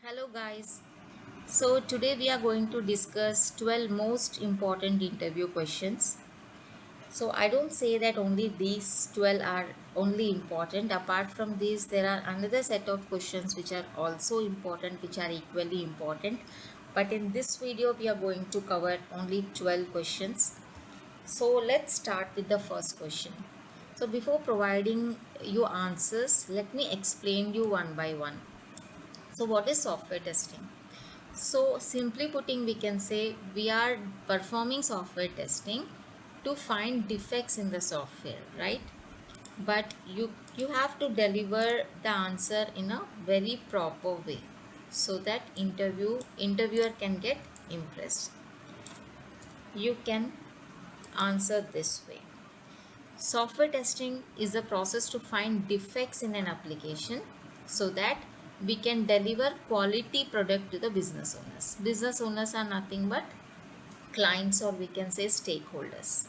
Hello guys. So today we are going to discuss 12 most important interview questions. So I don't say that only these 12 are only important. Apart from these, there are another set of questions which are also important, which are equally important. But in this video, we are going to cover only 12 questions. So let's start with the first question. So before providing you answers, let me explain you one by one. So what is software testing? So simply putting, we can say we are performing software testing to find defects in the software, right? But you have to deliver the answer in a very proper way so that interviewer can get impressed. You can answer this way. Software testing is the process to find defects in an application so that we can deliver quality product to the business owners. Business owners are nothing but clients, or we can say stakeholders.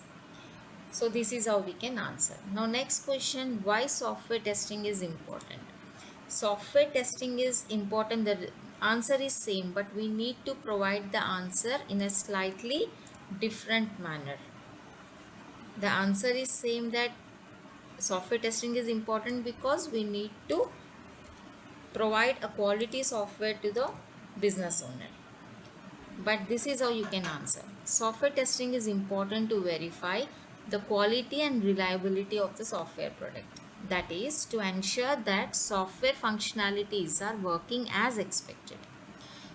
So this is how we can answer. Now next question, why software testing is important? Software testing is important. The answer is same, but we need to provide the answer in a slightly different manner. The answer is same, that software testing is important because we need to provide a quality software to the business owner. But this is how you can answer. Software testing is important to verify the quality and reliability of the software product. That is to ensure that software functionalities are working as expected.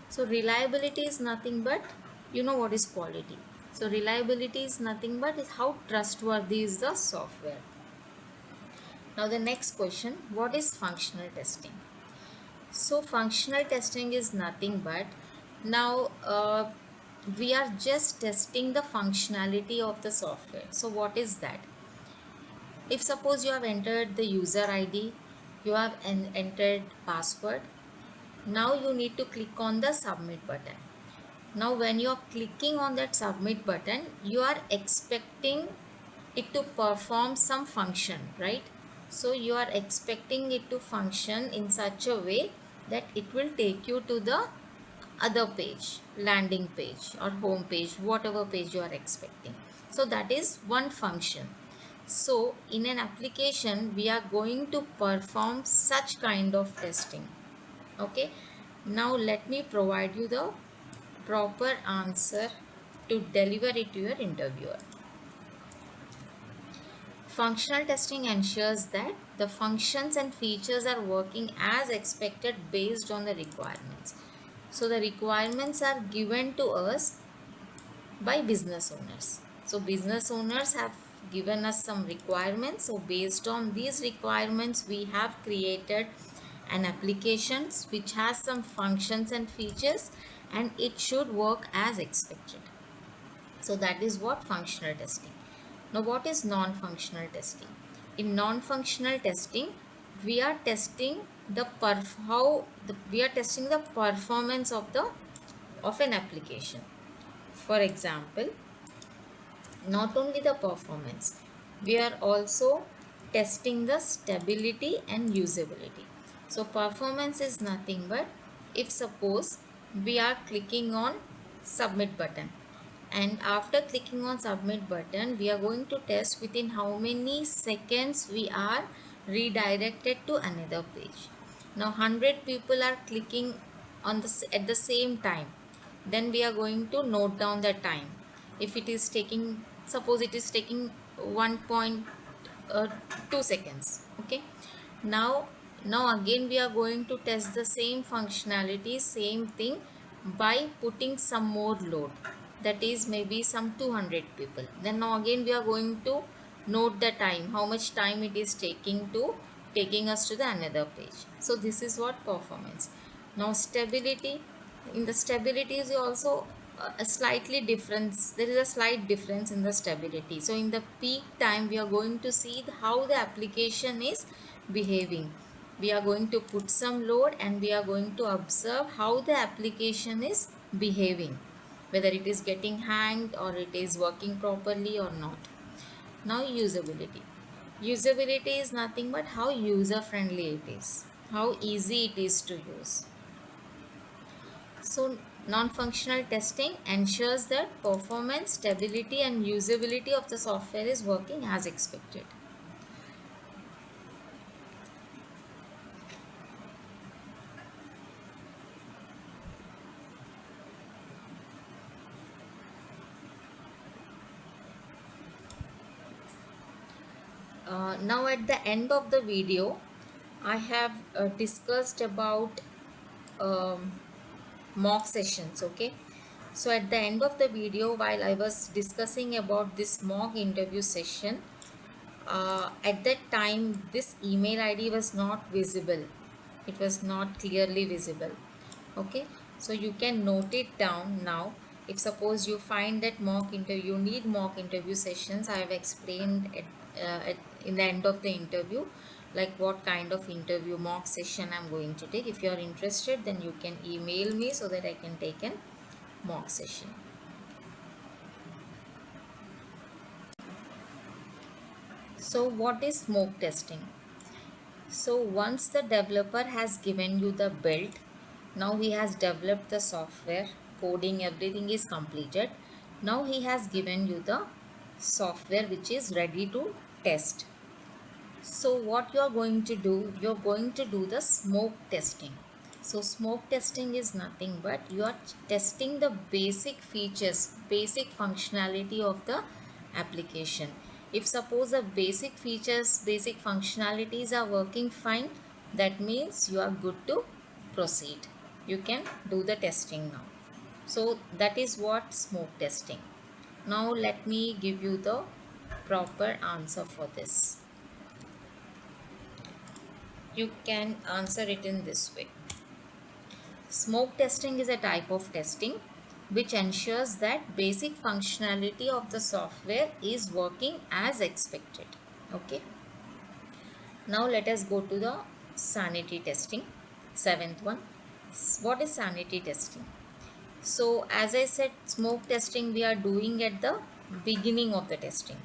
So reliability is nothing but, you know what is quality. So reliability is nothing but is how trustworthy is the software. Now the next question, what is functional testing? So functional testing is nothing but, now we are just testing the functionality of the software. So what is that? If suppose you have entered the user ID, you have entered password, now you need to click on the submit button. Now when you are clicking on that submit button, you are expecting it to perform some function, right? So you are expecting it to function in such a way that it will take you to the other page, landing page or home page, whatever page you are expecting. So that is one function. So in an application, we are going to perform such kind of testing. Okay, now let me provide you the proper answer to deliver it to your interviewer. Functional testing ensures that the functions and features are working as expected based on the requirements. So the requirements are given to us by business owners. So business owners have given us some requirements. So based on these requirements, we have created an application which has some functions and features, and it should work as expected. So that is what functional testing. Now what is non-functional testing? In non-functional testing, we are testing the performance of an application. For example, not only the performance, we are also testing the stability and usability. So performance is nothing but, if suppose we are clicking on submit button, and after clicking on submit button, we are going to test within how many seconds we are redirected to another page. Now 100 people are clicking on this at the same time, then we are going to note down the time. If it is taking, suppose it is taking 1.2 seconds. Okay, now again we are going to test the same functionality, same thing, by putting some more load, that is maybe some 200 people. Then now again we are going to note the time, how much time it is taking us to the another page. So this is what performance. Now stability, in the stability is also a slightly difference, there is a slight difference in the stability. So in the peak time, we are going to see how the application is behaving. We are going to put some load and we are going to observe how the application is behaving, whether it is getting hanged or it is working properly or not. Now usability. Usability is nothing but how user friendly it is, how easy it is to use. So non-functional testing ensures that performance, stability and usability of the software is working as expected. Now at the end of the video, I have discussed about um, mock sessions. Okay, so at the end of the video, while I was discussing about this mock interview session, at that time this email ID was not visible. It was not clearly visible. Okay, so you can note it down now. If suppose you find that mock interview, you need mock interview sessions, I have explained in the end of the interview, like what kind of interview mock session I'm going to take. If you are interested, then you can email me so that I can take a mock session. So what is smoke testing? So once the developer has given you the build, now he has developed the software, coding, everything is completed. Now he has given you the software which is ready to test. So what you are going to do, you are going to do the smoke testing. So smoke testing is nothing but you are testing the basic features, basic functionality of the application. If suppose the basic features, basic functionalities are working fine, that means you are good to proceed. You can do the testing now. So that is what smoke testing. Now let me give you the proper answer for this. You can answer it in this way. Smoke testing is a type of testing which ensures that basic functionality of the software is working as expected. Okay. Now let us go to the sanity testing. Seventh one. What is sanity testing? So as I said, smoke testing we are doing at the beginning of the testing,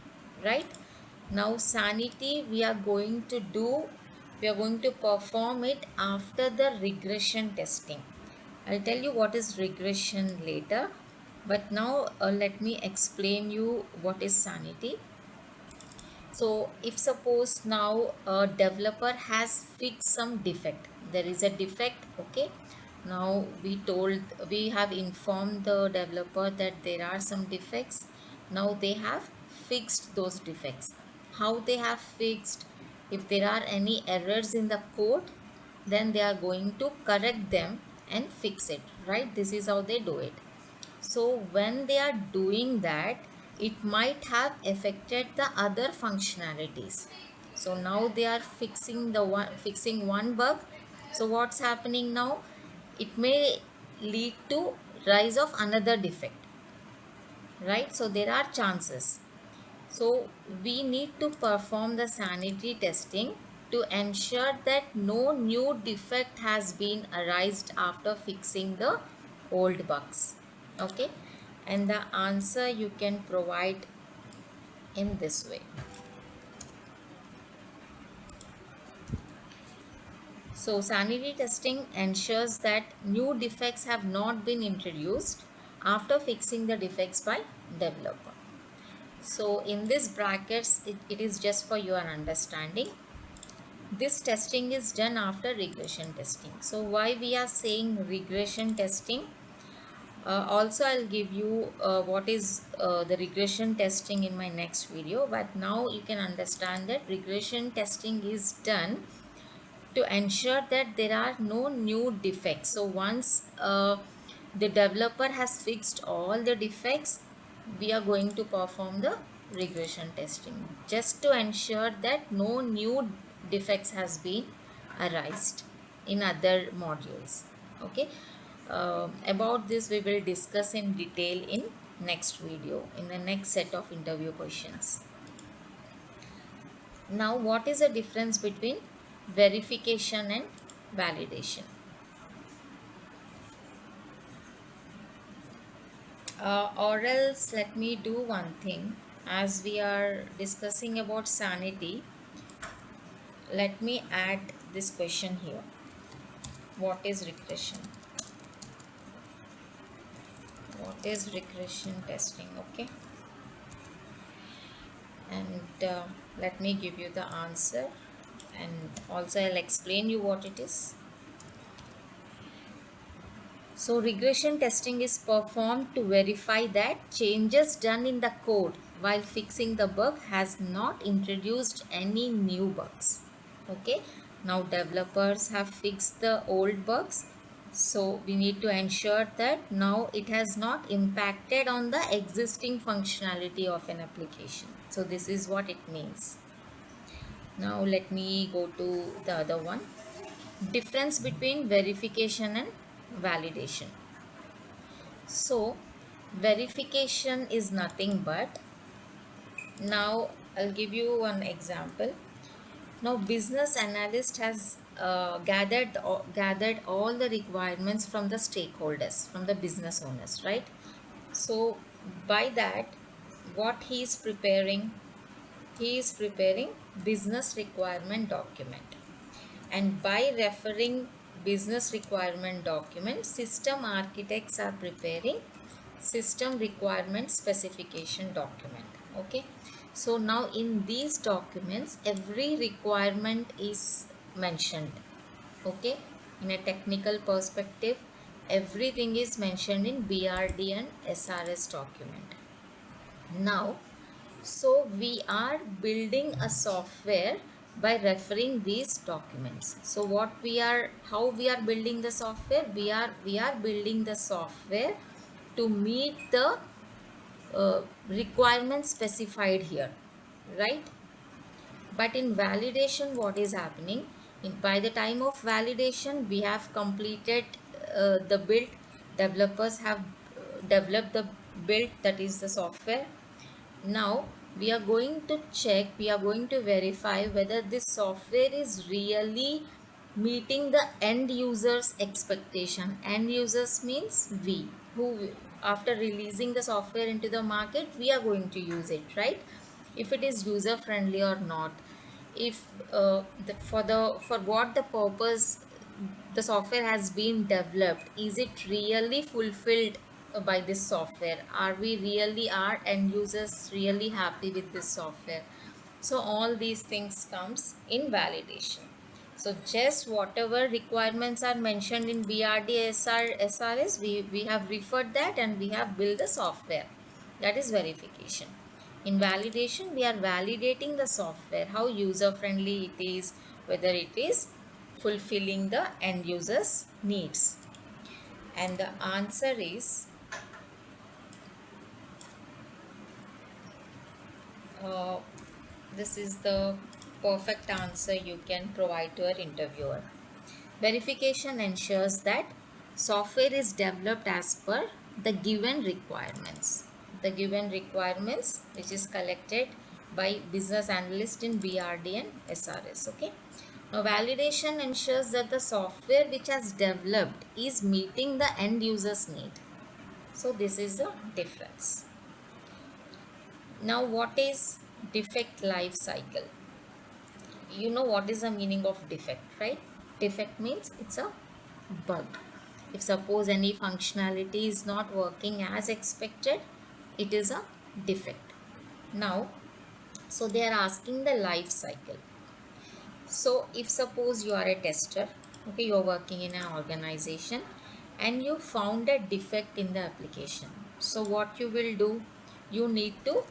right? Now sanity we are going to perform it after the regression testing. I'll tell you what is regression later, but now let me explain you what is sanity. So if suppose now a developer has fixed some defect, there is a defect. Okay, now we have informed the developer that there are some defects. Now they have fixed those defects. How they have fixed? If there are any errors in the code, then they are going to correct them and fix it, right? This is how they do it. So when they are doing that, it might have affected the other functionalities. So now they are fixing one bug. So what's happening now? It may lead to rise of another defect, right? So there are chances. So we need to perform the sanity testing to ensure that no new defect has been arised after fixing the old bugs. Okay, and the answer you can provide in this way. So sanity testing ensures that new defects have not been introduced after fixing the defects by developer. So in this brackets, it is just for your understanding. This testing is done after regression testing. So why we are saying regression testing? Also I'll give you what is the regression testing in my next video, but now you can understand that regression testing is done to ensure that there are no new defects. So once the developer has fixed all the defects, we are going to perform the regression testing just to ensure that no new defects has been arised in other modules. Okay, about this we will discuss in detail in next video, in the next set of interview questions. Now what is the difference between verification and validation? Or else let me do one thing. As we are discussing about sanity, let me add this question here. What is regression? what is regression testing? Okay, and let me give you the answer, and also I'll explain you what it is. So regression testing is performed to verify that changes done in the code while fixing the bug has not introduced any new bugs. Okay, now developers have fixed the old bugs, so we need to ensure that now it has not impacted on the existing functionality of an application. So this is what it means. Now let me go to the other one. Difference between verification and validation. So verification is nothing but, now I'll give you one example. Now business analyst has gathered all the requirements from the stakeholders, from the business owners, right? So by that, what he is preparing, he is preparing business requirement document, and by referring business requirement document, system architects are preparing system requirement specification document. Okay, so now in these documents every requirement is mentioned. Okay, in a technical perspective, everything is mentioned in BRD and SRS document. Now, so we are building a software by referring these documents. So what we are, how we are building the software? We are building the software to meet the requirements specified here, right? But in validation, what is happening? By the time of validation, we have completed the build. Developers have developed the build, that is the software. Now we are going to check, we are going to verify whether this software is really meeting the end users expectation. End users means we, who after releasing the software into the market, we are going to use it, right? If it is user friendly or not, if for what the purpose the software has been developed, is it really fulfilled by this software? Are we really, are end users really happy with this software? So all these things comes in validation. So just whatever requirements are mentioned in BRD SRS, we have referred that and we have built the software. That is verification. In validation, we are validating the software, how user friendly it is, whether it is fulfilling the end users needs. And the answer is uh, this is the perfect answer you can provide to an interviewer. Verification ensures that software is developed as per the given requirements. The given requirements which is collected by business analyst in BRD and SRS. Okay. Now validation ensures that the software which has developed is meeting the end user's need. So this is the difference. Now what is defect life cycle? You know what is the meaning of defect, right? Defect means it's a bug. If suppose any functionality is not working as expected, it is a defect. Now, so they are asking the life cycle. So if suppose you are a tester, okay, you are working in an organization and you found a defect in the application. So what you will do? You need to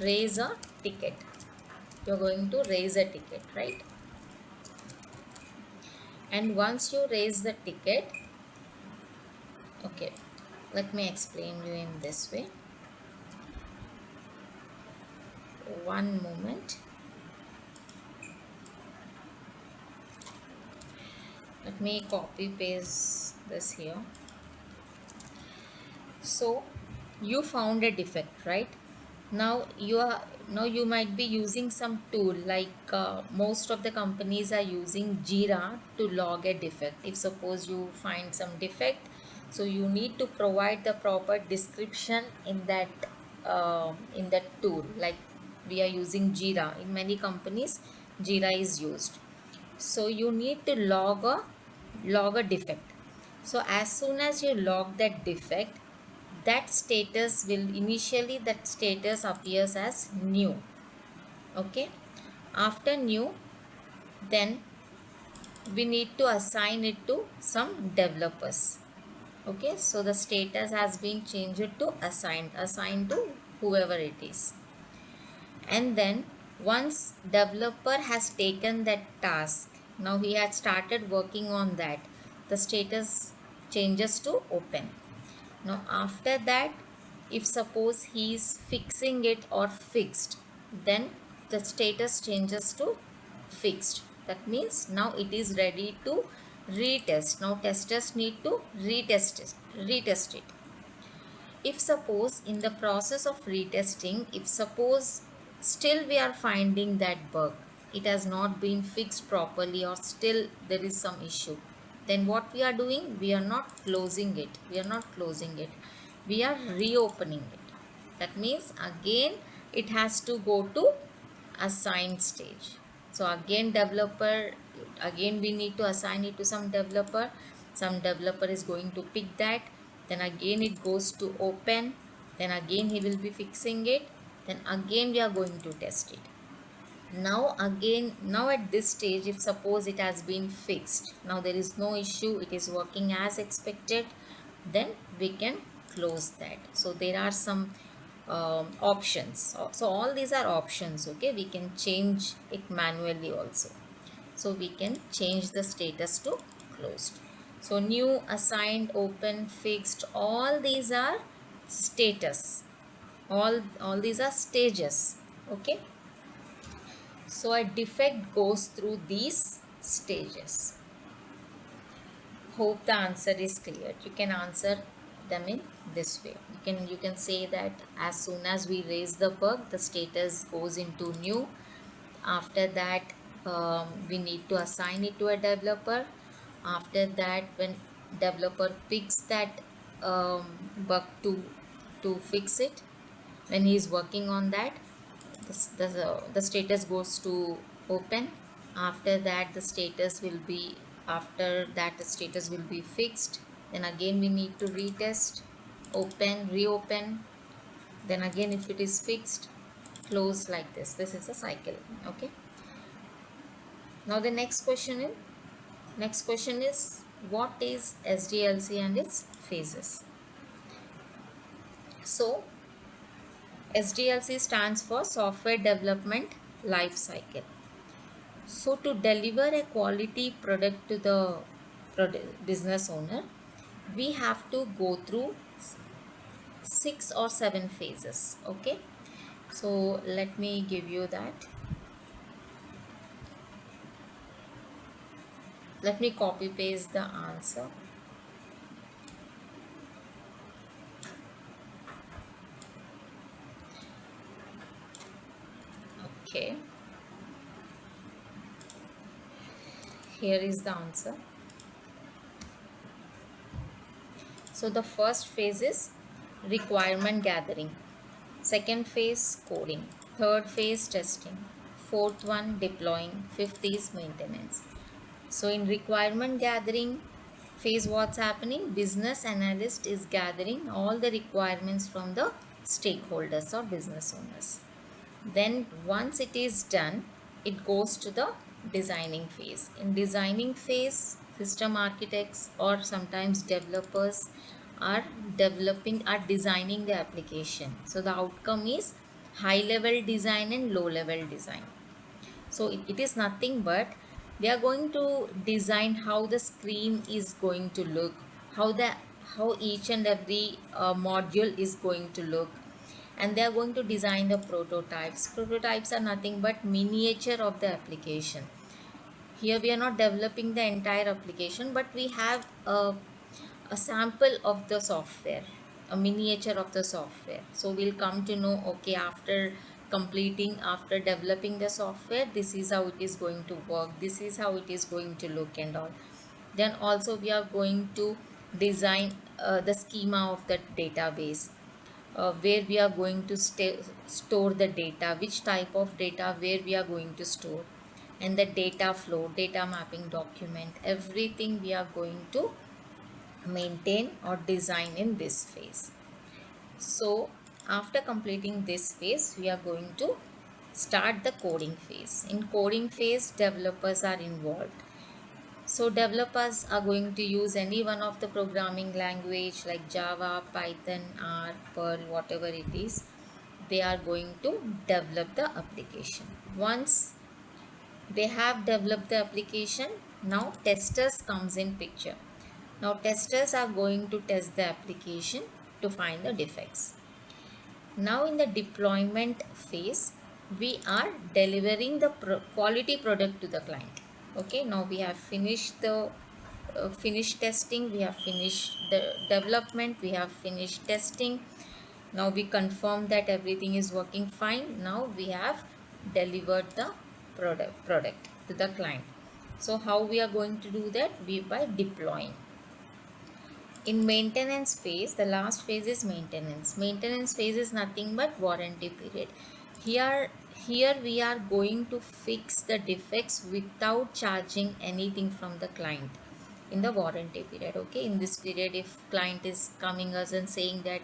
raise a ticket. You're going to raise a ticket, right? And once you raise the ticket, okay, let me explain you in this way. One moment. Let me copy paste this here. So you found a defect, right? Now you might be using some tool, like most of the companies are using Jira to log a defect. If suppose you find some defect, so you need to provide the proper description in that tool. Like we are using Jira, in many companies Jira is used. So you need to log a defect. So as soon as you log that defect, that status will initially, that status appears as new. Okay, after new, then we need to assign it to some developers. Okay, so the status has been changed to assigned to whoever it is. And then once developer has taken that task, now he had started working on that, the status changes to open. Now after that, if suppose he is fixing it or fixed, then the status changes to fixed. That means now it is ready to retest. Now testers need to retest it. If suppose in the process of retesting, if suppose still we are finding that bug, it has not been fixed properly, or still there is some issue, then what we are doing, we are not closing it, we are reopening it. That means again it has to go to assigned stage. So again developer, again we need to assign it to some developer is going to pick that, then again it goes to open, then again he will be fixing it, then again we are going to test it. Now again, now at this stage, if suppose it has been fixed, now there is no issue, it is working as expected, then we can close that. So there are some options. So all these are options. Okay, we can change it manually also. So we can change the status to closed. So new, assigned, open, fixed, all these are status. All these are stages. Okay, so a defect goes through these stages. Hope the answer is clear. You can answer them in this way. You can say that as soon as we raise the bug, the status goes into new. After that, we need to assign it to a developer. After that, when developer picks that bug to fix it, when he is working on that, the status goes to open. After that, the status will be fixed. Then again we need to retest, open, reopen, then again if it is fixed, close, like this is a cycle. Okay, now the next question is what is SDLC and its phases. So SDLC stands for Software Development Life Cycle. So to deliver a quality product to the business owner, we have to go through 6 or 7 phases. Okay, so let me give you that. Let me copy paste the answer. Okay, here is the answer. So the first phase is requirement gathering, second phase coding, third phase testing, fourth one deploying, fifth is maintenance. So in requirement gathering phase, what's happening? Business analyst is gathering all the requirements from the stakeholders or business owners. Then once it is done, it goes to the designing phase. In designing phase, system architects or sometimes developers are designing the application. So the outcome is high level design and low level design. So it is nothing but we are going to design how the screen is going to look, how each and every module is going to look, and they are going to design the prototypes are nothing but miniature of the application. Here we are not developing the entire application, but we have a sample of the software, a miniature of the software. So we'll come to know, okay, after developing the software, this is how it is going to work, this is how it is going to look and all. Then also we are going to design the schema of the database, where we are going to store the data, which type of data, where we are going to store, and the data flow, data mapping document, everything we are going to maintain or design in this phase. So after completing this phase, we are going to start the coding phase. In coding phase, developers are involved. So developers are going to use any one of the programming language like Java, Python, R, Perl, whatever it is. They are going to develop the application. Once they have developed the application, now testers comes in picture. Now testers are going to test the application to find the defects. Now in the deployment phase, we are delivering the quality product to the client. Okay, now we have finished the finished testing, we have finished the development, we have finished testing. Now we confirm that everything is working fine. Now we have delivered the product to the client. So how we are going to do that? We by deploying. In maintenance phase, the last phase is maintenance phase is nothing but warranty period. Here here we are going to fix the defects without charging anything from the client in the warranty period. Okay, in this period, if client is coming us and saying that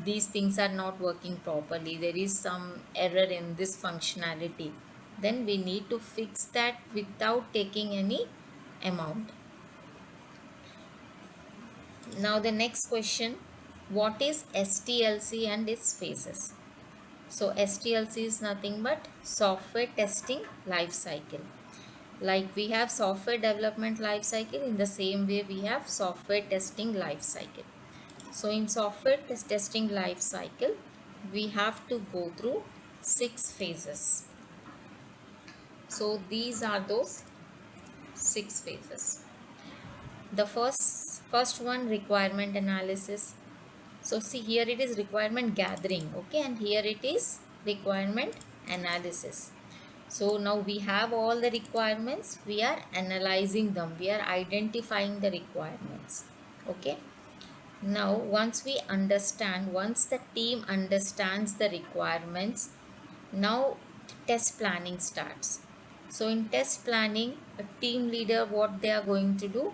these things are not working properly, there is some error in this functionality, then we need to fix that without taking any amount. Now the next question, what is STLC and its phases? So STLC is nothing but software testing life cycle. Like we have software development life cycle, in the same way we have software testing life cycle. So in software testing life cycle, we have to go through 6 phases. So these are those 6 phases. The first one, requirement analysis. So see, here it is requirement gathering, okay, and here it is requirement analysis. So now we have all the requirements, we are analyzing them, we are identifying the requirements. Okay, now once the team understands the requirements, now test planning starts. So in test planning, a team leader, what they are going to do,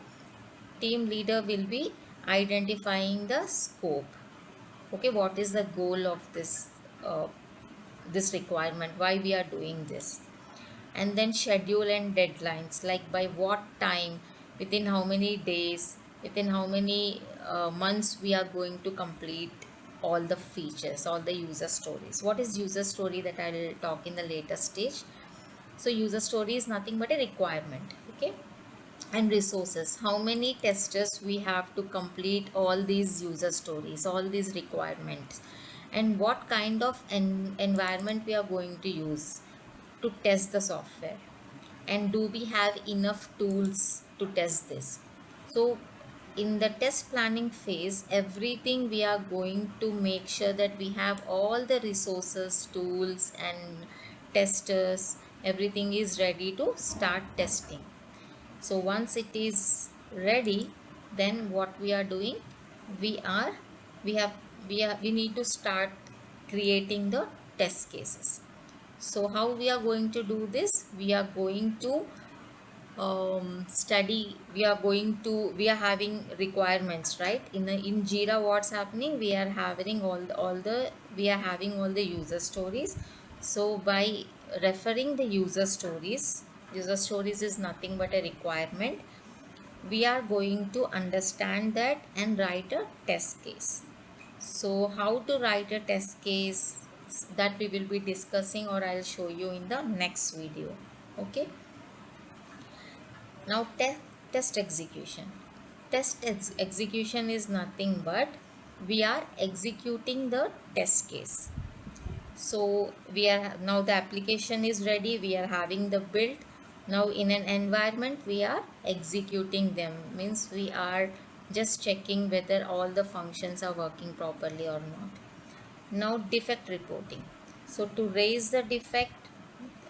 team leader will be identifying the scope. Okay, what is the goal of uh, this requirement, why we are doing this, and then schedule and deadlines, like by what time, within how many days, within how many months we are going to complete all the features, all the user stories. What is user story, that I will talk in the later stage. So user story is nothing but a requirement. Okay, and resources, how many testers we have to complete all these user stories, all these requirements, and what kind of environment we are going to use to test the software, and do we have enough tools to test this. So in the test planning phase, everything we are going to make sure that we have all the resources, tools and testers, everything is ready to start testing. So once it is ready, then what we are doing, we are we have we need to start creating the test cases. So how we are going to do this, we are going to study, we are having requirements, right? In Jira, what's happening, we are having we are having all the user stories. So by referring the user stories is nothing but a requirement, we are going to understand that and write a test case. So how to write a test case, that we will be discussing, or I'll show you in the next video. Okay, now test execution. Execution is nothing but we are executing the test case. So we are now, the application is ready, we are having the build. Now in an environment we are executing them, means we are just checking whether all the functions are working properly or not. Now defect reporting. So to raise the defect,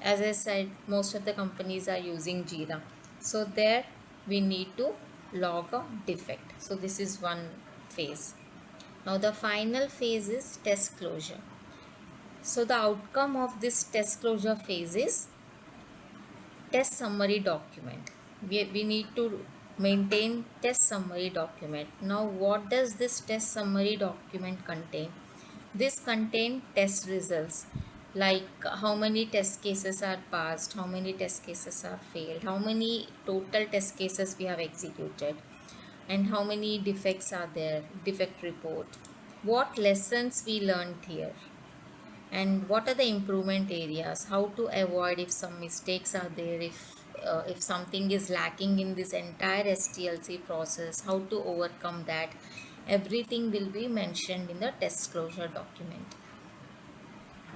as I said, most of the companies are using Jira. So there we need to log a defect. So this is one phase. Now the final phase is test closure. So the outcome of this test closure phase is test summary document. We need to maintain test summary document. Now what does this test summary document contain? This contain test results like how many test cases are passed, how many test cases are failed, how many total test cases we have executed, and how many defects are there, defect report, what lessons we learned here, and what are the improvement areas, how to avoid if some mistakes are there, if something is lacking in this entire STLC process, how to overcome that. Everything will be mentioned in the test closure document.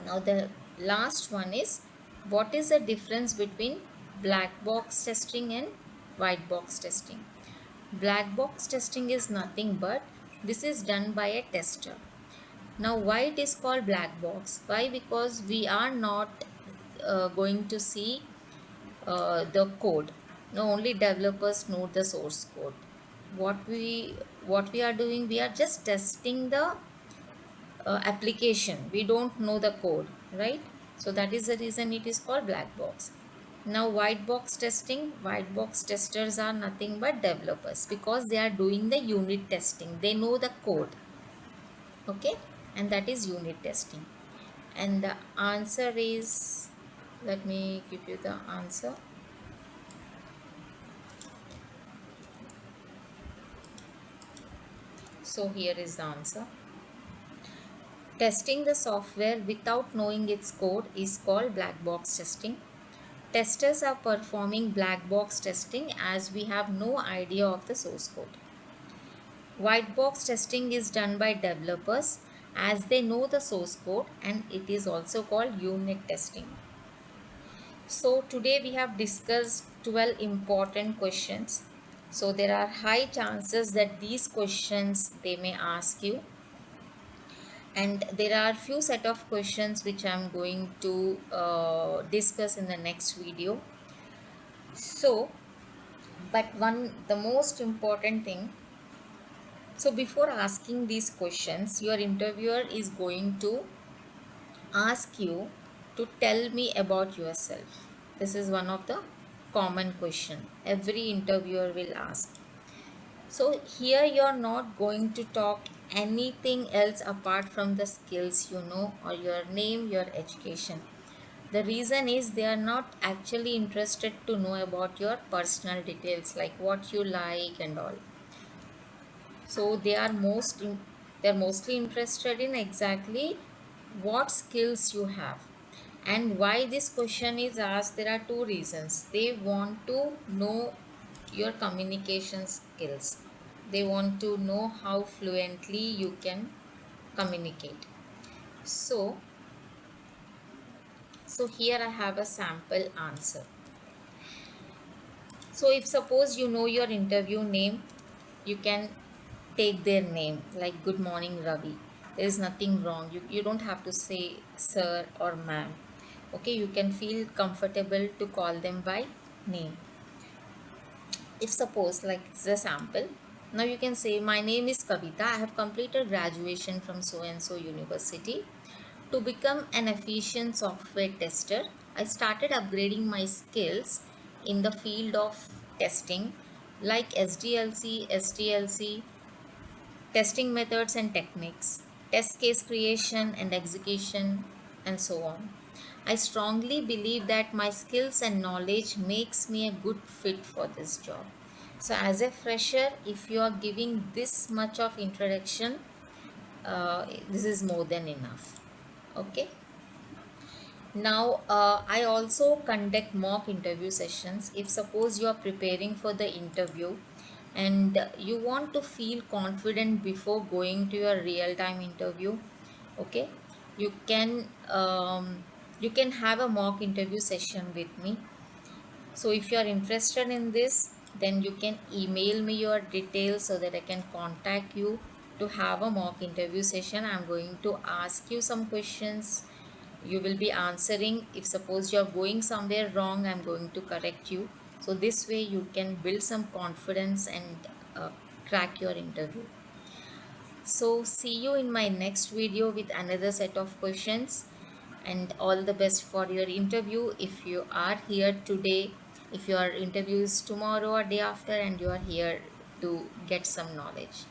Now the last one is, what is the difference between black box testing and white box testing? Black box testing is nothing but this is done by a tester. Now why it is called black box? Why? Because we are not going to see the code. No, only developers know the source code. What we are doing, we are just testing the application. We don't know the code, right? So that is the reason it is called black box. Now white box testing, white box testers are nothing but developers, because they are doing the unit testing. They know the code, okay, and that is unit testing. And the answer is, let me give you the answer. So here is the answer. Testing the software without knowing its code is called black box testing. Testers are performing black box testing as we have no idea of the source code. White box testing is done by developers as they know the source code, and it is also called unit testing. So today we have discussed 12 important questions. So there are high chances that these questions they may ask you, and there are few set of questions which I am going to discuss in the next video. So but the most important thing, so before asking these questions, your interviewer is going to ask you to tell me about yourself. This is one of the common question every interviewer will ask. So here you are not going to talk anything else apart from the skills you know, or your name, your education. The reason is they are not actually interested to know about your personal details like what you like and all. So they're mostly interested in exactly what skills you have. And why this question is asked, there are two reasons. They want to know your communication skills. They want to know how fluently you can communicate. So here I have a sample answer. So if suppose you know your interview name, you can take their name like good morning Ravi. There is nothing wrong. You don't have to say sir or ma'am. Okay, you can feel comfortable to call them by name. If suppose like the sample, now you can say my name is Kavita. I have completed graduation from so and so university. To become an efficient software tester, I started upgrading my skills in the field of testing like SDLC, STLC, testing methods and techniques, test case creation and execution, and so on. I strongly believe that my skills and knowledge makes me a good fit for this job. So as a fresher, if you are giving this much of introduction, this is more than enough. Okay. Now, I also conduct mock interview sessions. If suppose you are preparing for the interview and you want to feel confident before going to your real-time interview, okay, you can have a mock interview session with me. So if you are interested in this, then you can email me your details so that I can contact you to have a mock interview session. I'm going to ask you some questions, you will be answering. If suppose you are going somewhere wrong, I'm going to correct you. So this way you can build some confidence and crack your interview. So see you in my next video with another set of questions, and all the best for your interview. If you are here today, if your interview is tomorrow or day after and you are here to get some knowledge.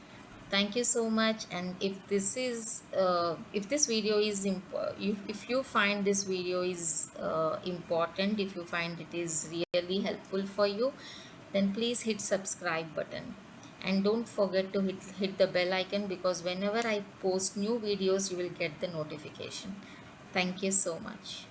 Thank you so much. And if this video is if you find this video is important, if you find it is really helpful for you, then please hit subscribe button, and don't forget to hit the bell icon, because whenever I post new videos you will get the notification. Thank you so much.